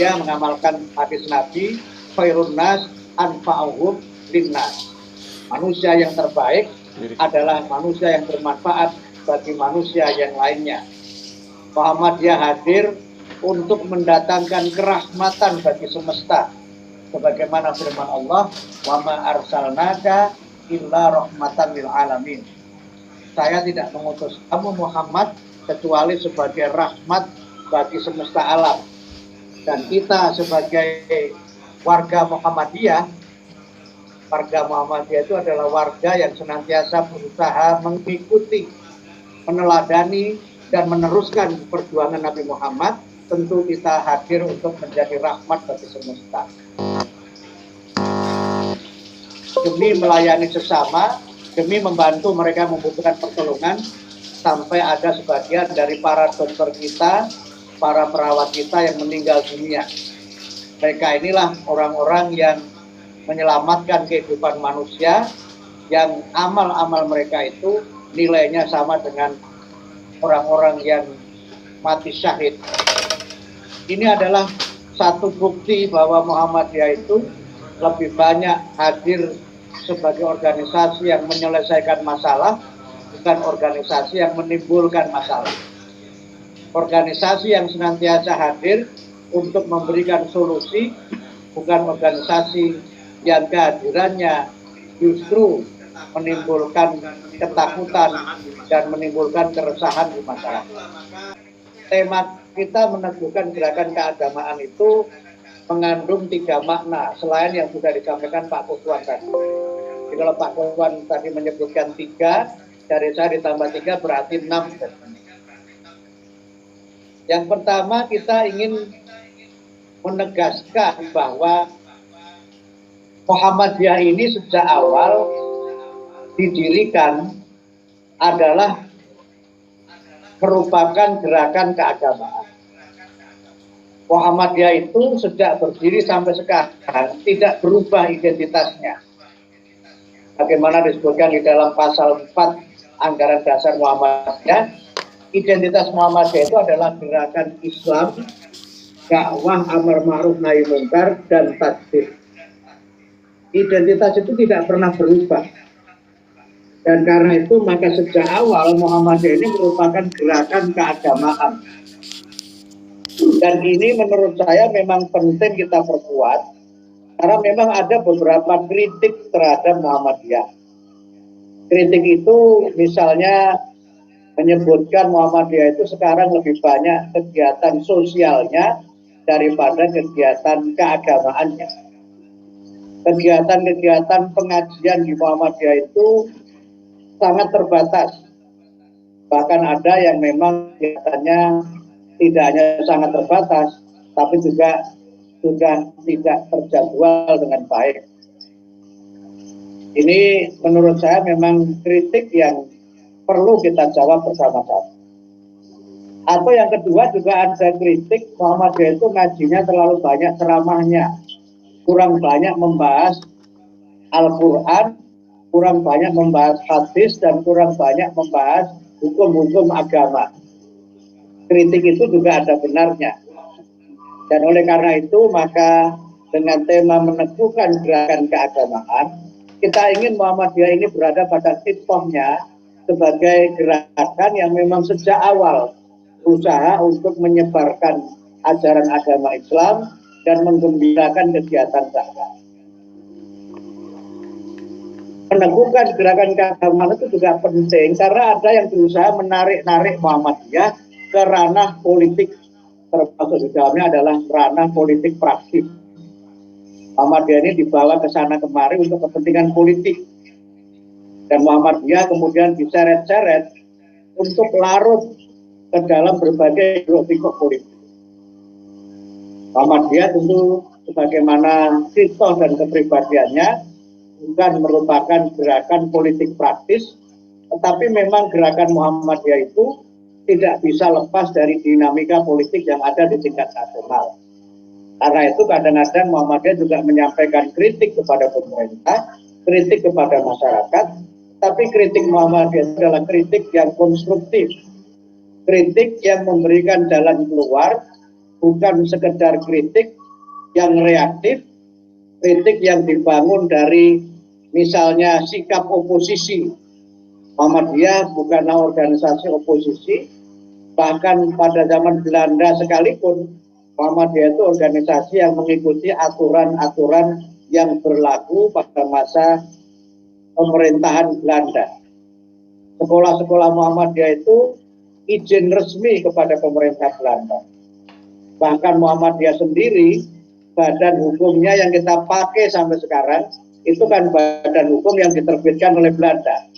dia mengamalkan hadis Nabi, khairun nas anfa'uhum linnas. Manusia yang terbaik adalah manusia yang bermanfaat bagi manusia yang lainnya. Muhammadiyah hadir untuk mendatangkan kerahmatan bagi semesta. Sebagaimana firman Allah, wa ma arsalnaka illa rahmatan lil alamin. Saya tidak mengutus kamu Muhammad kecuali sebagai rahmat bagi semesta alam. Dan kita sebagai warga Muhammadiyah itu adalah warga yang senantiasa berusaha mengikuti, meneladani, dan meneruskan perjuangan Nabi Muhammad. Tentu kita hadir untuk menjadi rahmat bagi semesta. Demi melayani sesama, demi membantu mereka membutuhkan pertolongan, sampai ada sebagian dari para dokter kita, para perawat kita yang meninggal dunia. Mereka inilah orang-orang yang menyelamatkan kehidupan manusia, yang amal-amal mereka itu nilainya sama dengan orang-orang yang mati syahid. Ini adalah satu bukti bahwa Muhammadiyah itu lebih banyak hadir sebagai organisasi yang menyelesaikan masalah, bukan organisasi yang menimbulkan masalah. Organisasi yang senantiasa hadir untuk memberikan solusi, bukan organisasi yang kehadirannya justru menimbulkan ketakutan dan menimbulkan keresahan di masyarakat. Tema kita meneguhkan gerakan keagamaan itu mengandung 3 makna selain yang sudah disampaikan Pak Kuswan tadi. Jadi kalau Pak Kuswan tadi menyebutkan 3, dari saya ditambah 3 berarti 6. Yang pertama, kita ingin menegaskan bahwa Muhammadiyah ini sejak awal didirikan adalah merupakan gerakan keagamaan. Muhammadiyah itu sejak berdiri sampai sekarang tidak berubah identitasnya. Bagaimana disebutkan di dalam pasal 4 Anggaran Dasar Muhammadiyah, identitas Muhammadiyah itu adalah gerakan Islam, dakwah amar ma'ruf nahi munkar, dan takdir. Identitas itu tidak pernah berubah. Dan karena itu maka sejak awal Muhammadiyah ini merupakan gerakan keagamaan. Dan ini menurut saya memang penting kita perkuat, karena memang ada beberapa kritik terhadap Muhammadiyah. Kritik itu misalnya menyebutkan Muhammadiyah itu sekarang lebih banyak kegiatan sosialnya daripada kegiatan keagamaannya. Kegiatan-kegiatan pengajian di Muhammadiyah itu sangat terbatas. Bahkan ada yang memang kegiatannya tidak hanya sangat terbatas, tapi juga sudah tidak terjadwal dengan baik. Ini menurut saya memang kritik yang perlu kita jawab bersama-sama. Atau yang kedua juga ada kritik Muhammadiyah itu ngajinya terlalu banyak ceramahnya, kurang banyak membahas Al-Quran, kurang banyak membahas hadis, dan kurang banyak membahas hukum-hukum agama. Kritik itu juga ada benarnya. Dan oleh karena itu maka dengan tema meneguhkan gerakan keagamaan, kita ingin Muhammadiyah ini berada pada titiknya sebagai gerakan yang memang sejak awal berusaha untuk menyebarkan ajaran agama Islam dan menggembirakan kegiatan dakwah. Meneguhkan gerakan keagamaan itu juga penting karena ada yang berusaha menarik-narik Muhammadiyah ke ranah politik, termasuk di dalamnya adalah ranah politik praktis. Muhammadiyah ini dibawa ke sana kemari untuk kepentingan politik, dan Muhammadiyah kemudian diseret-seret untuk larut ke dalam berbagai hiruk-pikuk politik. Muhammadiyah tentu sebagaimana sifat dan kepribadiannya bukan merupakan gerakan politik praktis, tetapi memang gerakan Muhammadiyah itu tidak bisa lepas dari dinamika politik yang ada di tingkat nasional. Karena itu kadang-kadang Muhammadiyah juga menyampaikan kritik kepada pemerintah, kritik kepada masyarakat, tapi kritik Muhammadiyah adalah kritik yang konstruktif, kritik yang memberikan jalan keluar bukan sekedar kritik yang reaktif, kritik yang dibangun dari misalnya sikap oposisi. Muhammadiyah bukanlah organisasi oposisi, bahkan pada zaman Belanda sekalipun Muhammadiyah itu organisasi yang mengikuti aturan-aturan yang berlaku pada masa pemerintahan Belanda. Sekolah-sekolah Muhammadiyah itu izin resmi kepada pemerintah Belanda. Bahkan Muhammadiyah sendiri, badan hukumnya yang kita pakai sampai sekarang, itu kan badan hukum yang diterbitkan oleh Belanda.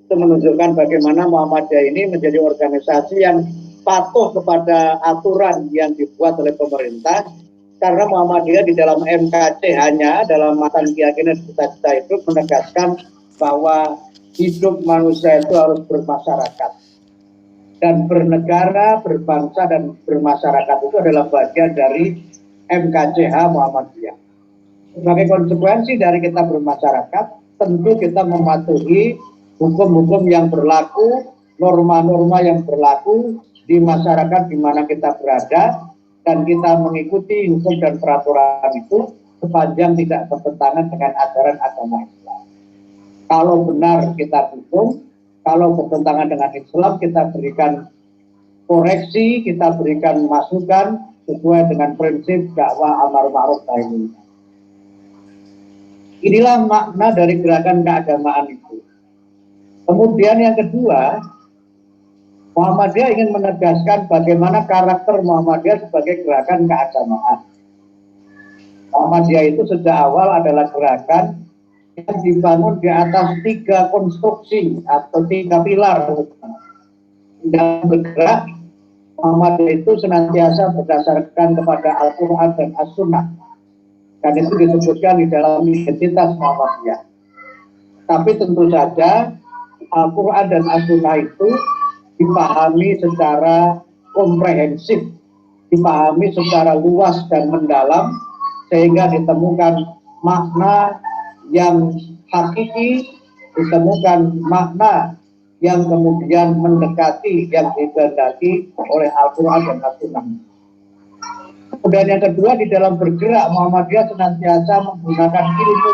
Itu menunjukkan bagaimana Muhammadiyah ini menjadi organisasi yang patuh kepada aturan yang dibuat oleh pemerintah, karena Muhammadiyah di dalam MKCH-nya, dalam matan keyakinan cita-cita itu menegaskan bahwa hidup manusia itu harus bermasyarakat. Dan bernegara, berbangsa, dan bermasyarakat itu adalah bagian dari MKCH Muhammadiyah. Sebagai konsekuensi dari kita bermasyarakat, tentu kita mematuhi hukum-hukum yang berlaku, norma-norma yang berlaku di masyarakat di mana kita berada, dan kita mengikuti hukum dan peraturan itu sepanjang tidak bertentangan dengan ajaran agama Islam. Kalau benar kita dukung, kalau bertentangan dengan Islam kita berikan koreksi, kita berikan masukan sesuai dengan prinsip dakwah amar ma'ruf nahi munkar. Inilah makna dari gerakan keagamaan itu. Kemudian yang kedua, Muhammadiyah ingin menegaskan bagaimana karakter Muhammadiyah sebagai gerakan keagamaan. Muhammadiyah itu sejak awal adalah gerakan yang dibangun di atas 3 konstruksi atau 3 pilar. Dalam bergerak, Muhammadiyah itu senantiasa berdasarkan kepada Al-Quran dan As-Sunnah. Dan itu disebutkan di dalam identitas Muhammadiyah. Tapi tentu saja Al-Quran dan As-Sunnah itu dipahami secara komprehensif, dipahami secara luas dan mendalam, sehingga ditemukan makna yang hakiki, ditemukan makna yang kemudian mendekati yang dikehendaki oleh Al-Quran dan As-Sunnah. Kemudian yang kedua, di dalam bergerak Muhammadiyah senantiasa menggunakan ilmu.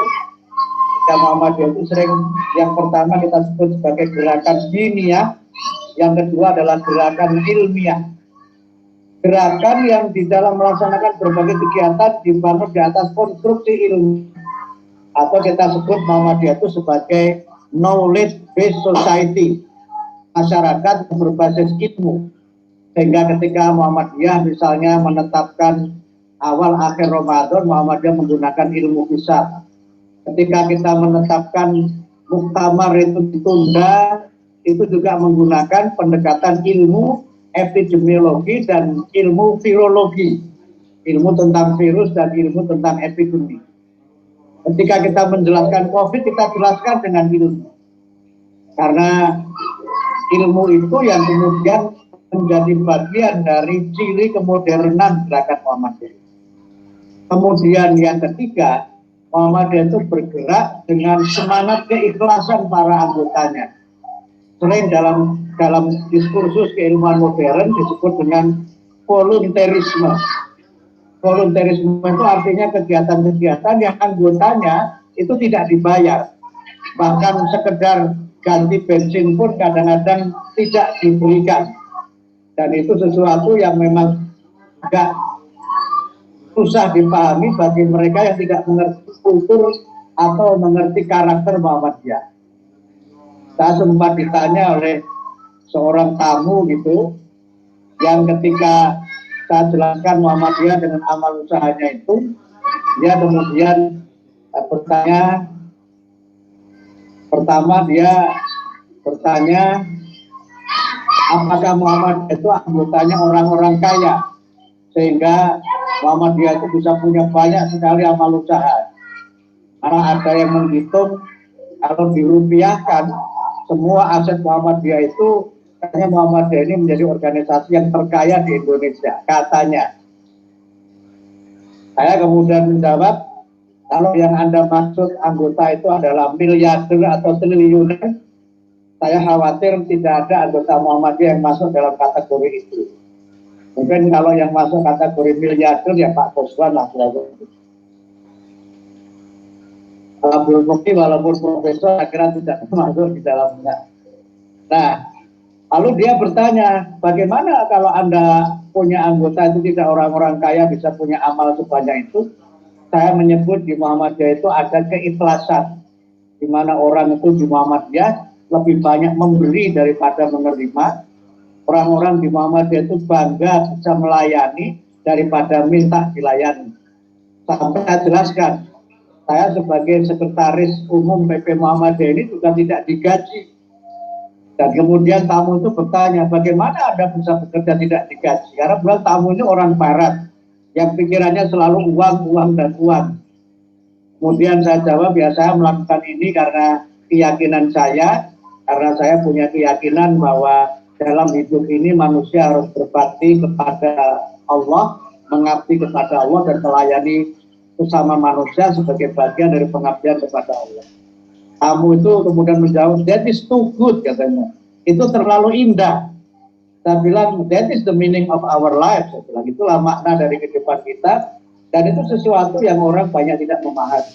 Dan Muhammadiyah itu sering, yang pertama kita sebut sebagai gerakan diniyah, yang kedua adalah gerakan ilmiah. Gerakan yang di dalam melaksanakan berbagai kegiatan dibangun di atas konstruksi ilmu, atau kita sebut Muhammadiyah itu sebagai knowledge based society, masyarakat berbasis ilmu. Sehingga ketika Muhammadiyah misalnya menetapkan awal akhir Ramadan, Muhammadiyah menggunakan ilmu hisab. Ketika kita menetapkan muktamar itu ditunda, itu juga menggunakan pendekatan ilmu epidemiologi dan ilmu virologi, ilmu tentang virus dan ilmu tentang epidemi. Ketika kita menjelaskan COVID, kita jelaskan dengan ilmu. Karena ilmu itu yang kemudian menjadi bagian dari ciri kemodernan gerakan Muhammadiyah. Kemudian yang ketiga, Muhammadiyah itu bergerak dengan semangat keikhlasan para anggotanya. Selain dalam diskursus keilmuan modern disebut dengan volunteerisme. Volunteerisme itu artinya kegiatan-kegiatan yang anggotanya itu tidak dibayar. Bahkan sekedar ganti bensin pun kadang-kadang tidak diberikan. Dan itu sesuatu yang memang agak susah dipahami bagi mereka yang tidak mengerti kultur atau mengerti karakter Muhammadiyah. Saya sempat ditanya oleh seorang tamu gitu, yang ketika saya jelaskan Muhammadiyah dengan amal usahanya itu, dia kemudian bertanya, pertama dia bertanya, apakah Muhammadiyah itu anggotanya orang-orang kaya, sehingga Muhammadiyah itu bisa punya banyak sekali amal usaha. Karena ada yang menghitung, kalau dirupiahkan, semua aset Muhammadiyah itu, katanya Muhammadiyah ini menjadi organisasi yang terkaya di Indonesia, katanya. Saya kemudian menjawab, kalau yang Anda maksud anggota itu adalah miliarder atau triliuner, saya khawatir tidak ada anggota Muhammadiyah yang masuk dalam kategori itu. Mungkin kalau yang masuk kategori miliarder ya Pak Koswan lah. Abdul Mukti walaupun profesor akhirnya tidak masuk di dalamnya. Nah, lalu dia bertanya, bagaimana kalau Anda punya anggota itu tidak orang-orang kaya bisa punya amal sebanyak itu? Saya menyebut di Muhammadiyah itu ada keikhlasan, di mana orang itu di Muhammadiyah lebih banyak memberi daripada menerima. Orang-orang di Muhammadiyah itu bangga bisa melayani daripada minta dilayani. Sampai saya jelaskan, saya sebagai sekretaris umum PP Muhammadiyah ini juga tidak digaji. Dan kemudian tamu itu bertanya, bagaimana Anda bisa bekerja tidak digaji? Karena bukan tamu ini orang barat, yang pikirannya selalu uang, uang, dan uang. Kemudian saya jawab, ya saya melakukan ini karena keyakinan saya, karena saya punya keyakinan bahwa dalam hidup ini manusia harus berbakti kepada Allah, mengabdi kepada Allah, dan melayani sesama manusia sebagai bagian dari pengabdian kepada Allah. Tamu itu kemudian menjawab, that is too good, katanya. Itu terlalu indah. Saya bilang, that is the meaning of our life. Saya bilang, itulah makna dari kehidupan kita. Dan itu sesuatu yang orang banyak tidak memahami.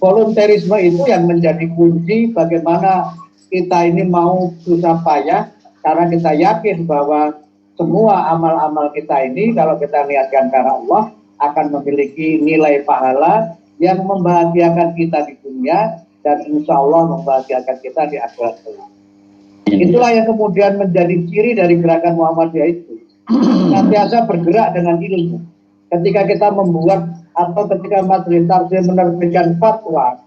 Volunteerisme itu yang menjadi kunci bagaimana kita ini mau susah payah, karena kita yakin bahwa semua amal-amal kita ini, kalau kita niatkan karena Allah, akan memiliki nilai pahala yang membahagiakan kita di dunia, dan insya Allah membahagiakan kita di akhirat. Itulah yang kemudian menjadi ciri dari gerakan Muhammadiyah itu. Senantiasa bergerak dengan ilmu. Ketika kita membuat atau ketika Majelis Taklim menerbitkan fatwa,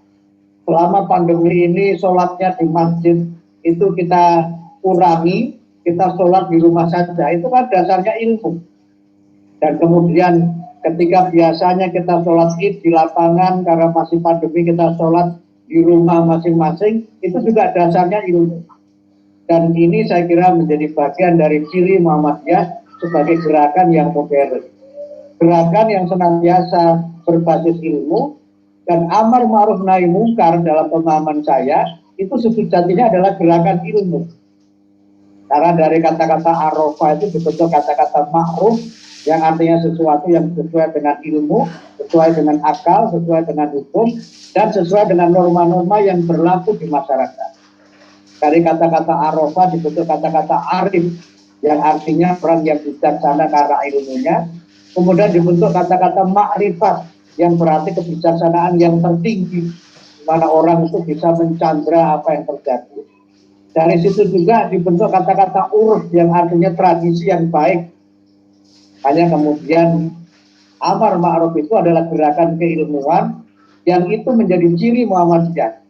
selama pandemi ini sholatnya di masjid itu kita kurangi, kita sholat di rumah saja, itu kan dasarnya ilmu. Dan kemudian ketika biasanya kita sholat id di lapangan, karena masih pandemi kita sholat di rumah masing-masing, itu juga dasarnya ilmu. Dan ini saya kira menjadi bagian dari ciri Muhammadiyah sebagai gerakan yang modern. Gerakan yang senantiasa berbasis ilmu, dan amar ma'ruf nahi mungkar dalam pemahaman saya, itu sejatinya adalah gerakan ilmu. Karena dari kata-kata arafah itu dibentuk kata-kata ma'ruf, yang artinya sesuatu yang sesuai dengan ilmu, sesuai dengan akal, sesuai dengan hukum, dan sesuai dengan norma-norma yang berlaku di masyarakat. Dari kata-kata arafah dibentuk kata-kata arif, yang artinya orang yang bijaksana karena ilmunya. Kemudian dibentuk kata-kata makrifat, yang berarti kebijaksanaan yang tertinggi, mana orang itu bisa mencandra apa yang terjadi. Dari situ juga dibentuk kata-kata uruf, yang artinya tradisi yang baik. Hanya kemudian amar ma'ruf itu adalah gerakan keilmuan yang itu menjadi ciri Muhammadiyah.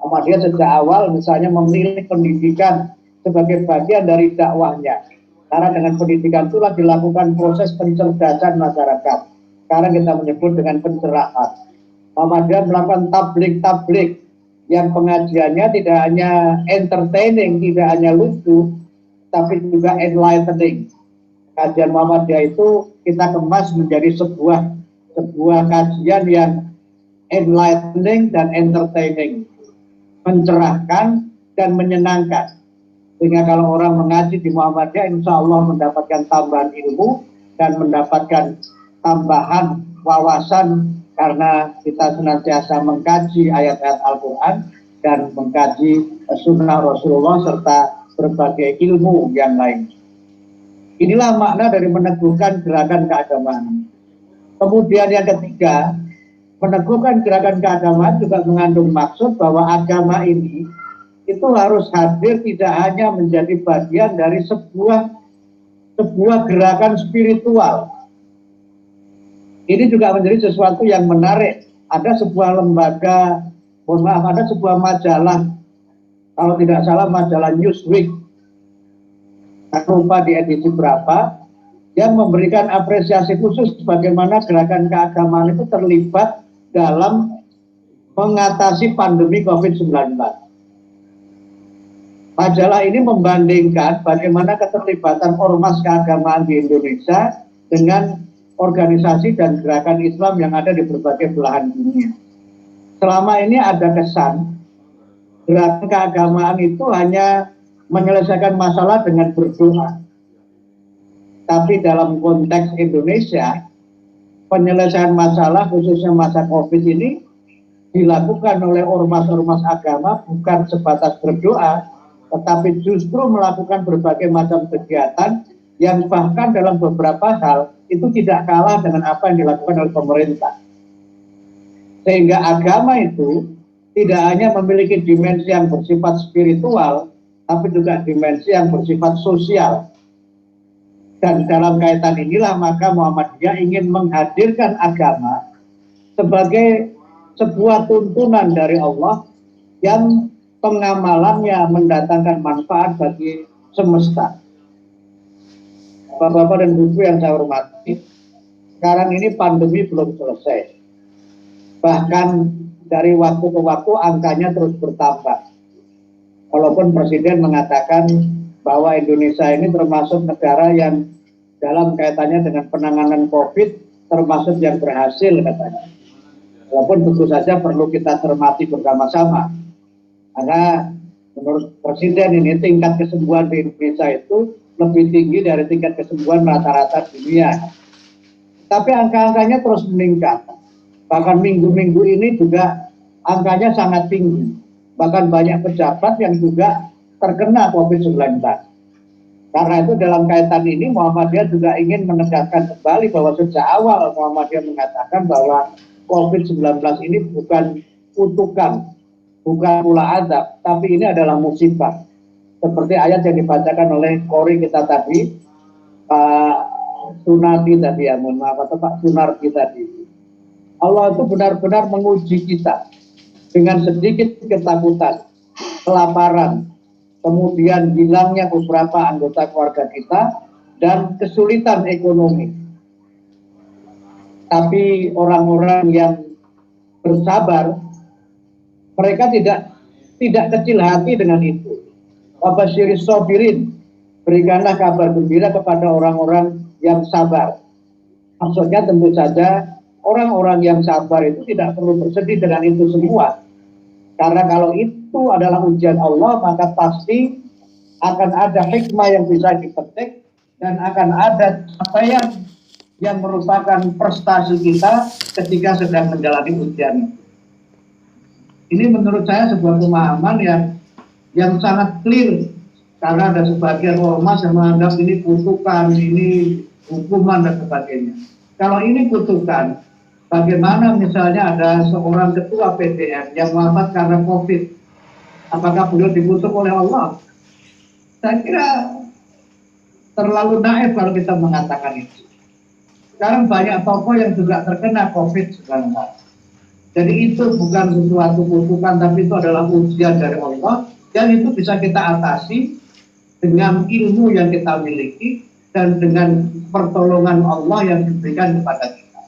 Muhammadiyah sejak awal misalnya memilih pendidikan sebagai bagian dari dakwahnya. Karena dengan pendidikan itulah dilakukan proses pencerdasan masyarakat. Sekarang kita menyebut dengan pencerahan. Muhammadiyah melakukan tablik-tablik yang pengajiannya tidak hanya entertaining, tidak hanya lucu, tapi juga enlightening. Kajian Muhammadiyah itu kita kemas menjadi sebuah kajian yang enlightening dan entertaining, mencerahkan dan menyenangkan. Sehingga kalau orang mengaji di Muhammadiyah, insya Allah mendapatkan tambahan ilmu dan mendapatkan tambahan wawasan, karena kita senantiasa mengkaji ayat-ayat Al-Quran dan mengkaji sunnah Rasulullah serta berbagai ilmu yang lain. Inilah makna dari meneguhkan gerakan keagamaan. Kemudian yang ketiga, meneguhkan gerakan keagamaan juga mengandung maksud bahwa agama ini itu harus hadir tidak hanya menjadi bagian dari sebuah gerakan spiritual. Ini juga menjadi sesuatu yang menarik. Ada sebuah lembaga, ada sebuah majalah, kalau tidak salah majalah Newsweek, tak lupa di edisi berapa, yang memberikan apresiasi khusus bagaimana gerakan keagamaan itu terlibat dalam mengatasi pandemi COVID-19. Majalah ini membandingkan bagaimana keterlibatan ormas keagamaan di Indonesia dengan organisasi dan gerakan Islam yang ada di berbagai belahan dunia. Selama ini ada kesan gerakan keagamaan itu hanya menyelesaikan masalah dengan berdoa. Tapi dalam konteks Indonesia, penyelesaian masalah khususnya masa COVID ini dilakukan oleh ormas-ormas agama bukan sebatas berdoa, tetapi justru melakukan berbagai macam kegiatan yang bahkan dalam beberapa hal itu tidak kalah dengan apa yang dilakukan oleh pemerintah. Sehingga agama itu tidak hanya memiliki dimensi yang bersifat spiritual, tapi juga dimensi yang bersifat sosial. Dan dalam kaitan inilah maka Muhammadiyah ingin menghadirkan agama sebagai sebuah tuntunan dari Allah yang pengamalannya mendatangkan manfaat bagi semesta. Bapak-bapak dan ibu yang saya hormati, sekarang ini pandemi belum selesai. Bahkan dari waktu ke waktu angkanya terus bertambah. Walaupun Presiden mengatakan bahwa Indonesia ini termasuk negara yang dalam kaitannya dengan penanganan COVID termasuk yang berhasil katanya. Walaupun tentu saja perlu kita cermati bersama-sama. Karena menurut Presiden ini tingkat kesembuhan di Indonesia itu lebih tinggi dari tingkat kesembuhan rata-rata dunia. Tapi angka-angkanya terus meningkat. Bahkan minggu-minggu ini juga angkanya sangat tinggi. Bahkan banyak pejabat yang juga terkena COVID-19. Karena itu dalam kaitan ini Muhammadiyah juga ingin menegaskan kembali bahwa sejak awal Muhammadiyah mengatakan bahwa COVID-19 ini bukan kutukan, bukan pula azab, tapi ini adalah musibah. Seperti ayat yang dibacakan oleh Qori kita tadi, Pak Sunardi tadi ya, mohon maaf, atau Pak Sunardi tadi. Allah itu benar-benar menguji kita dengan sedikit ketakutan, kelaparan, kemudian hilangnya beberapa anggota keluarga kita, dan kesulitan ekonomi. Tapi orang-orang yang bersabar, mereka tidak kecil hati dengan itu. Wabasyiris sabirin, berikanlah kabar gembira kepada orang-orang yang sabar. Maksudnya tentu saja orang-orang yang sabar itu tidak perlu bersedih dengan itu semua. Karena kalau itu adalah ujian Allah, maka pasti akan ada hikmah yang bisa dipetik dan akan ada capaian yang merupakan prestasi kita ketika sedang menjalani ujian. Ini menurut saya sebuah pemahaman yang sangat clear, karena ada sebagian ormas yang menganggap ini kutukan, ini hukuman dan sebagainya. Kalau ini kutukan, bagaimana misalnya ada seorang ketua PDN yang wafat karena COVID, apakah beliau dikutuk oleh Allah? Saya kira terlalu naif kalau kita mengatakan itu. Sekarang banyak tokoh yang juga terkena COVID-19. Jadi itu bukan sesuatu kutukan, tapi itu adalah ujian dari Allah, dan itu bisa kita atasi dengan ilmu yang kita miliki dan dengan pertolongan Allah yang diberikan kepada kita.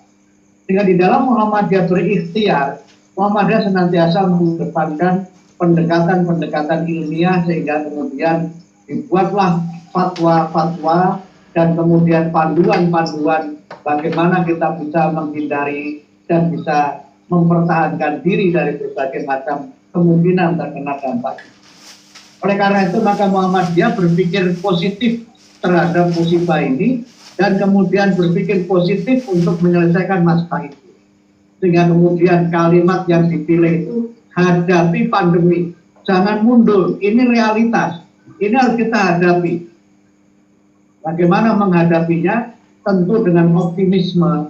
Sehingga di dalam Muhammadiyah berikhtiar, Muhammadiyah senantiasa mengedepankan pendekatan-pendekatan ilmiah, sehingga kemudian dibuatlah fatwa-fatwa dan kemudian panduan-panduan bagaimana kita bisa menghindari dan bisa mempertahankan diri dari berbagai macam kemungkinan terkena dampak. Oleh karena itu maka Muhammadiyah berpikir positif terhadap musibah ini dan kemudian berpikir positif untuk menyelesaikan masalah itu. Sehingga kemudian kalimat yang dipilih itu hadapi pandemi, jangan mundur, ini realitas, ini harus kita hadapi. Bagaimana menghadapinya? Tentu dengan optimisme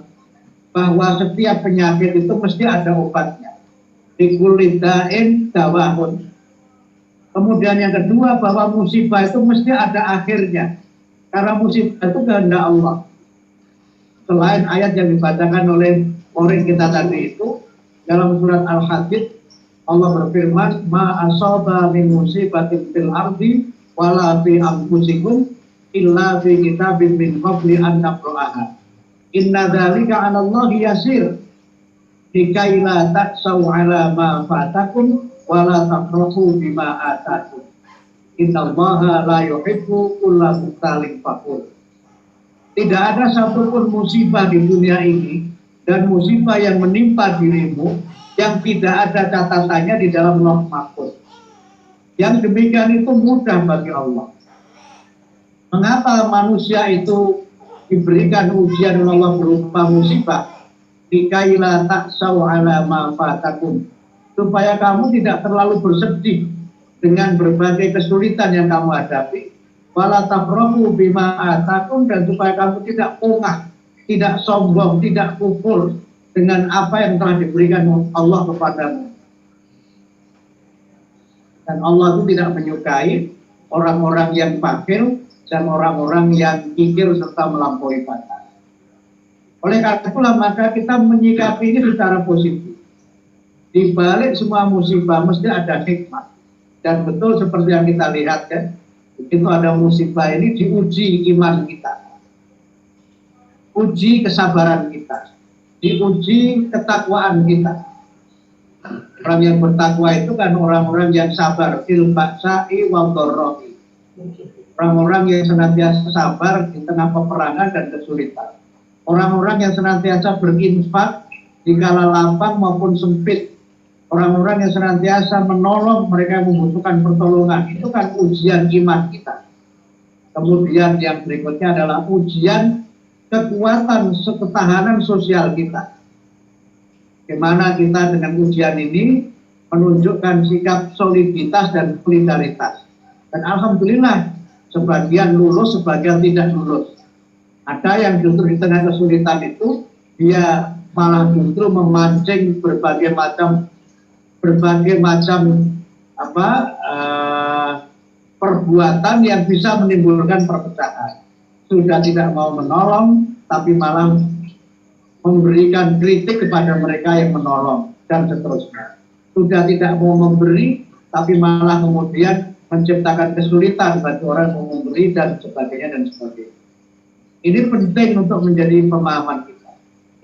bahwa setiap penyakit itu mesti ada obatnya. Likulli da'in dawa'un. Kemudian yang kedua, bahwa musibah itu mesti ada akhirnya. Karena musibah itu kehendak Allah. Selain ayat yang dibacakan oleh orang kita tadi itu, dalam surat Al-Hadid, Allah berfirman, ma asaba min musibatin fil ardi wala fi anfusikum illa fi kitabim min qabli an nabra'aha. Inna dzalika 'ala Allahi yasir. Likai la ta'sau 'ala ma fatakum wa la tafrahu bima atakum. Innallaha la yuhibbu kulla mukhtalin fakhur. Tidak ada satupun musibah di dunia ini dan musibah yang menimpa dirimu yang tidak ada catatannya di dalam Lauh Mahfuz. Yang demikian itu mudah bagi Allah. Mengapa manusia itu diberikan ujian oleh Allah berupa musibah, dikaila taksau ala ma fatakum, supaya kamu tidak terlalu bersedih dengan berbagai kesulitan yang kamu hadapi, wala tafrahu bima atakum, dan supaya kamu tidak pongah, tidak sombong, tidak kufur dengan apa yang telah diberikan Allah kepadamu. Dan Allah itu tidak menyukai orang-orang yang fakir dan orang-orang yang kikir serta melampaui batas. Oleh karena itulah maka kita menyikapi ini secara positif. Di balik semua musibah mesti ada hikmah. Dan betul seperti yang kita lihat kan, begitu ada musibah ini diuji iman kita, uji kesabaran kita, diuji ketakwaan kita. Orang yang bertakwa itu kan orang-orang yang sabar fil ba'sa'i wal dharra'i. Orang-orang yang senantiasa sabar di tengah peperangan dan kesulitan. Orang-orang yang senantiasa berinfak di kala lapang maupun sempit. Orang-orang yang senantiasa menolong mereka yang membutuhkan pertolongan. Itu kan ujian iman kita. Kemudian yang berikutnya adalah ujian kekuatan ketahanan sosial kita. Bagaimana kita dengan ujian ini menunjukkan sikap soliditas dan solidaritas. Dan alhamdulillah sebagian lulus, sebagian tidak lulus. Ada yang justru di tengah kesulitan itu dia malah justru memancing berbagai macam perbuatan yang bisa menimbulkan perpecahan. Sudah tidak mau menolong, tapi malah memberikan kritik kepada mereka yang menolong, dan seterusnya. Sudah tidak mau memberi, tapi malah kemudian menciptakan kesulitan bagi orang yang mau memberi, dan sebagainya, dan sebagainya. Ini penting untuk menjadi pemahaman kita.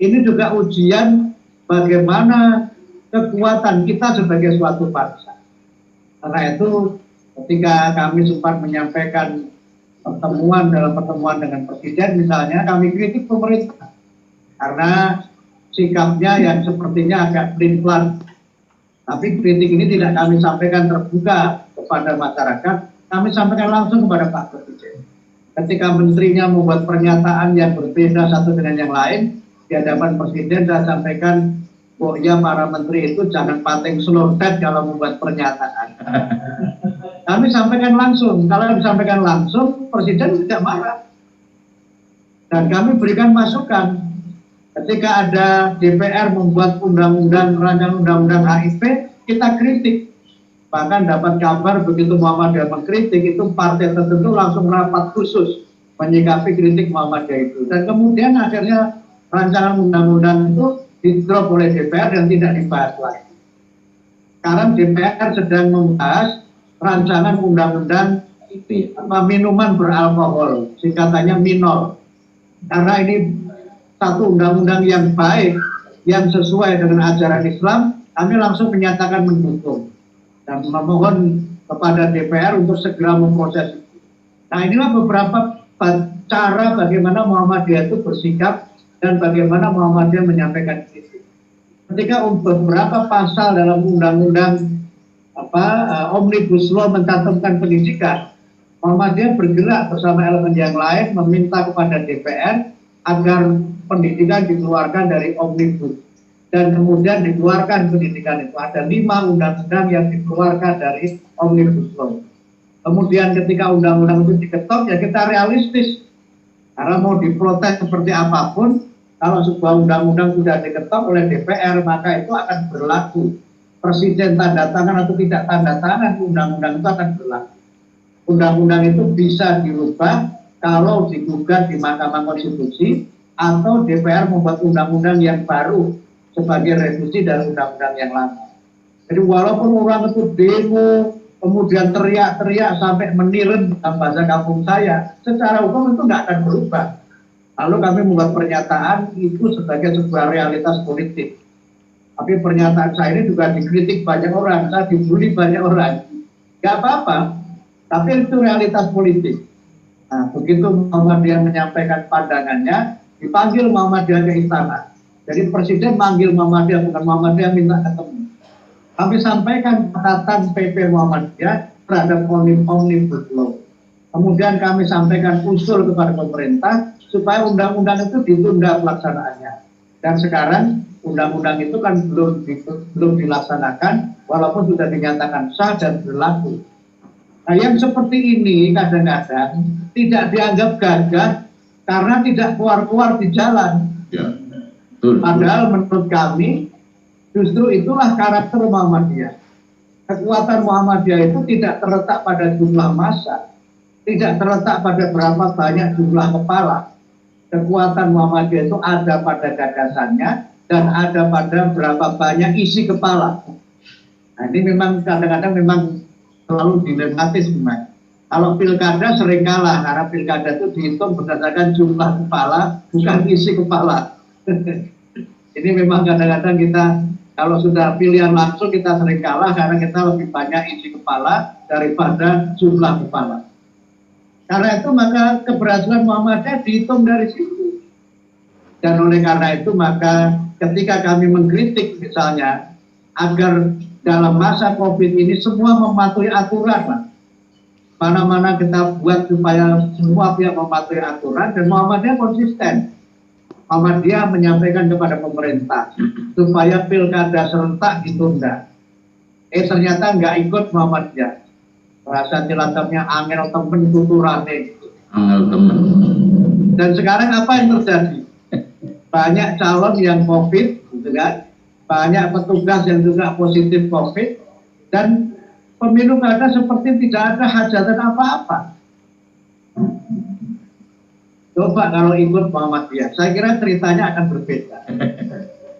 Ini juga ujian bagaimana kekuatan kita sebagai suatu bangsa. Karena itu ketika kami sempat menyampaikan dalam pertemuan dengan Presiden misalnya, kami kritik pemerintah karena sikapnya yang sepertinya agak pelin-pelan. Tapi kritik ini tidak kami sampaikan terbuka kepada masyarakat, kami sampaikan langsung kepada Pak Presiden. Ketika menterinya membuat pernyataan yang berbeda satu dengan yang lain, di hadapan Presiden saya sampaikan, oh ya para menteri itu jangan pating selontet kalau membuat pernyataan. Kami sampaikan langsung, kalau disampaikan langsung, Presiden tidak marah. Dan kami berikan masukan. Ketika ada DPR membuat undang-undang, rancangan undang-undang HIP, kita kritik. Bahkan dapat kabar begitu Muhammadiyah mengkritik, itu partai tertentu langsung rapat khusus menyikapi kritik Muhammadiyah itu. Dan kemudian akhirnya rancangan undang-undang itu di-drop oleh DPR dan tidak dibahas lagi. Sekarang DPR sedang membahas rancangan undang-undang minuman beralkohol, singkatannya minol. Karena ini satu undang-undang yang baik, yang sesuai dengan ajaran Islam, kami langsung menyatakan mendukung dan memohon kepada DPR untuk segera memproses itu. Nah, inilah beberapa cara bagaimana Muhammadiyah itu bersikap dan bagaimana Muhammadiyah menyampaikan kritik. Ketika beberapa pasal dalam undang-undang Omnibus Law mencantumkan pendidikan, Muhammadiyah bergerak bersama elemen yang lain meminta kepada DPR agar pendidikan dikeluarkan dari Omnibus dan kemudian dikeluarkan pendidikan itu. Ada 5 undang-undang yang dikeluarkan dari Omnibus Law. Kemudian ketika undang-undang itu diketok, ya kita realistis. Karena mau diprotes seperti apapun, kalau sebuah undang-undang sudah diketok oleh DPR, maka itu akan berlaku. Presiden tanda tangan atau tidak tanda tangan, undang-undang itu akan berlaku. Undang-undang itu bisa dirubah kalau digugat di Mahkamah Konstitusi, atau DPR membuat undang-undang yang baru sebagai revisi dari undang-undang yang lama. Jadi walaupun orang itu demo, kemudian teriak-teriak sampai meniren dalam bahasa kampung saya, secara hukum itu nggak akan berubah. Lalu kami membuat pernyataan itu sebagai sebuah realitas politik. Tapi pernyataan saya ini juga dikritik banyak orang, saya dibully banyak orang. Nggak apa-apa, tapi itu realitas politik. Nah, begitu Muhammadiyah menyampaikan pandangannya, dipanggil Muhammadiyah ke istana. Jadi Presiden manggil Muhammadiyah, bukan Muhammadiyah minta ketemu. Kami sampaikan catatan PP Muhammadiyah terhadap Omnibus Law. Kemudian kami sampaikan usul kepada pemerintah supaya undang-undang itu ditunda pelaksanaannya. Dan sekarang undang-undang itu kan belum dilaksanakan walaupun sudah dinyatakan sah dan berlaku. Nah, yang seperti ini kadang-kadang tidak dianggap gagah karena tidak keluar-keluar di jalan. Ya, betul. Padahal menurut kami justru itulah karakter Muhammadiyah. Kekuatan Muhammadiyah itu tidak terletak pada jumlah massa, tidak terletak pada berapa banyak jumlah kepala. Kekuatan Muhammadiyah itu ada pada gagasannya dan ada pada berapa banyak isi kepala. Nah, ini memang kadang-kadang memang selalu dilematis memang. Kalau pilkada sering kalah karena pilkada itu dihitung berdasarkan jumlah kepala, bukan isi kepala. Ini memang kadang-kadang kita kalau sudah pilihan langsung kita sering kalah karena kita lebih banyak isi kepala daripada jumlah kepala. Karena itu maka keberhasilan Muhammadiyah dihitung dari situ. Dan oleh karena itu maka ketika kami mengkritik misalnya agar dalam masa COVID ini semua mematuhi aturan, Pak. Mana-mana kita buat supaya semua pihak mematuhi aturan dan Muhammadiyah konsisten. Muhammadiyah menyampaikan kepada pemerintah supaya pilkada serentak ditunda. Ternyata nggak ikut Muhammadiyah. Rasa cilacapnya angel temen tuturane. Angel temen. Dan sekarang apa yang terjadi? Banyak calon yang COVID, gitu kan? Banyak petugas yang juga positif COVID, dan pemilu kada seperti tidak ada hajatan apa-apa. Coba kalau ikut Muhammadiyah, saya kira ceritanya akan berbeda.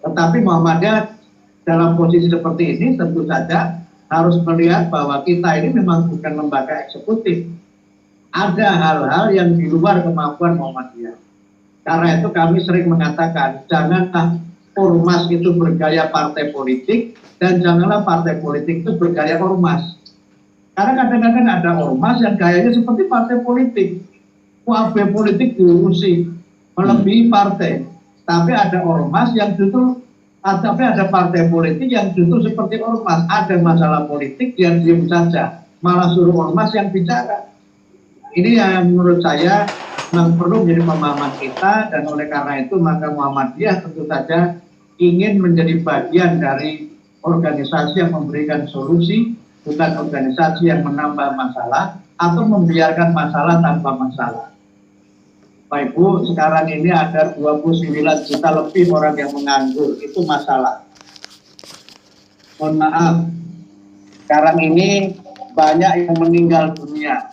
Tetapi Muhammadiyah dalam posisi seperti ini tentu saja harus melihat bahwa kita ini memang bukan lembaga eksekutif. Ada hal-hal yang di luar kemampuan Muhammadiyah. Karena itu kami sering mengatakan, janganlah ormas itu bergaya partai politik dan janganlah partai politik itu bergaya ormas. Karena kadang-kadang ada ormas yang gayanya seperti partai politik. UAB politik diurusi melebihi partai. Tapi ada ormas yang justru tapi ada partai politik yang justru seperti ormas. Ada masalah politik yang diam saja, malah suruh ormas yang bicara. Ini yang menurut saya memang perlu menjadi pemahaman kita, dan oleh karena itu maka Muhammadiyah tentu saja ingin menjadi bagian dari organisasi yang memberikan solusi, bukan organisasi yang menambah masalah atau membiarkan masalah tanpa masalah. Pak Ibu, sekarang ini ada 29 juta lebih orang yang menganggur, itu masalah. Mohon maaf, sekarang ini banyak yang meninggal dunia,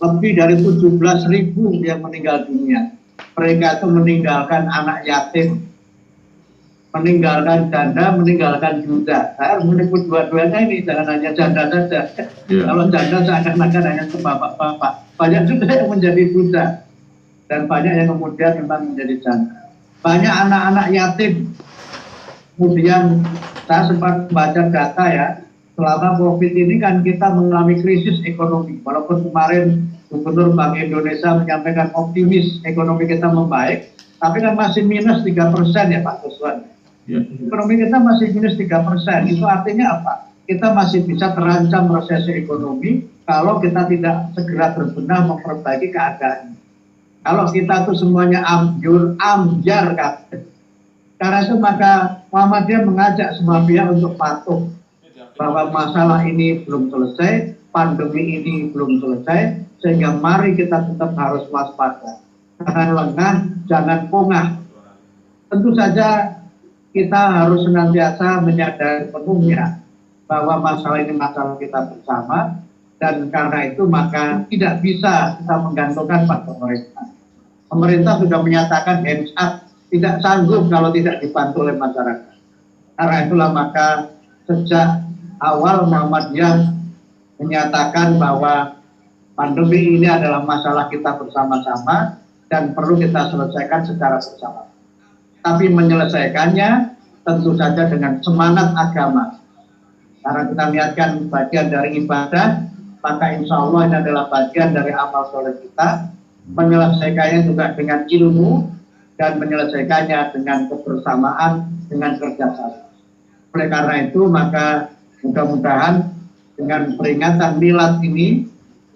lebih dari 17.000 yang meninggal dunia. Mereka itu meninggalkan anak yatim, meninggalkan janda, meninggalkan duda. Saya harus menyebut dua-duanya ini, jangan hanya janda saja. Kalau janda seakan-akan hanya ke bapak-bapak. Banyak juga yang menjadi duda. Dan banyak yang kemudian memang menjadi janda. Banyak anak-anak yatim. Kemudian saya sempat baca data ya, selama COVID ini kan kita mengalami krisis ekonomi. Walaupun kemarin Gubernur Bank Indonesia menyampaikan optimis ekonomi kita membaik, tapi kan masih minus 3% ya Pak Kuswan. Ya. Ekonomi kita masih minus 3%. Itu artinya apa? Kita masih bisa terancam resesi ekonomi kalau kita tidak segera berbenah memperbaiki keadaan. Kalau kita tuh semuanya amjar kabeh. Karena itu maka Muhammadiyah mengajak semua pihak untuk patuh bahwa masalah ini belum selesai, pandemi ini belum selesai, sehingga mari kita tetap harus waspada. Jangan lengah, jangan pongah. Tentu saja kita harus senantiasa menyadari penuhnya bahwa masalah ini masalah kita bersama, dan karena itu maka tidak bisa kita menggantungkan pada pemerintah. Pemerintah sudah menyatakan hands up, tidak sanggup kalau tidak dibantu oleh masyarakat. Karena itulah maka sejak awal Muhammadiyah menyatakan bahwa pandemi ini adalah masalah kita bersama-sama dan perlu kita selesaikan secara bersama. Tapi menyelesaikannya tentu saja dengan semangat agama. Karena kita niatkan bagian dari ibadah, maka insya Allah ini adalah bagian dari amal soleh kita. Menyelesaikannya juga dengan ilmu dan menyelesaikannya dengan kebersamaan, dengan kerjasama. Oleh karena itu maka mudah-mudahan dengan peringatan milad ini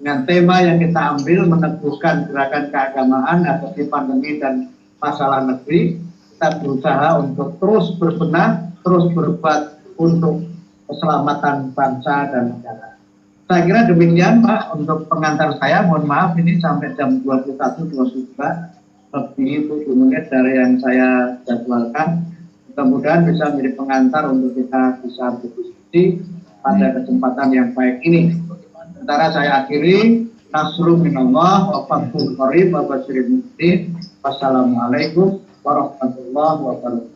dengan tema yang kita ambil meneguhkan gerakan keagamaan atau pandemi dan masalah negeri. Kita berusaha untuk terus berbenah, terus berbuat untuk keselamatan bangsa dan negara. Saya kira demikian Pak untuk pengantar saya. Mohon maaf ini sampai jam 21.22 lebih 7 menit dari yang saya jadwalkan. Mudah-mudahan bisa menjadi pengantar untuk kita bisa berdiskusi pada kesempatan yang baik ini. Sementara saya akhiri, nasrul minallah wa fathul qarib wa basyiril mu'minin. Wassalamualaikum warahmatullahi wabarakatuh.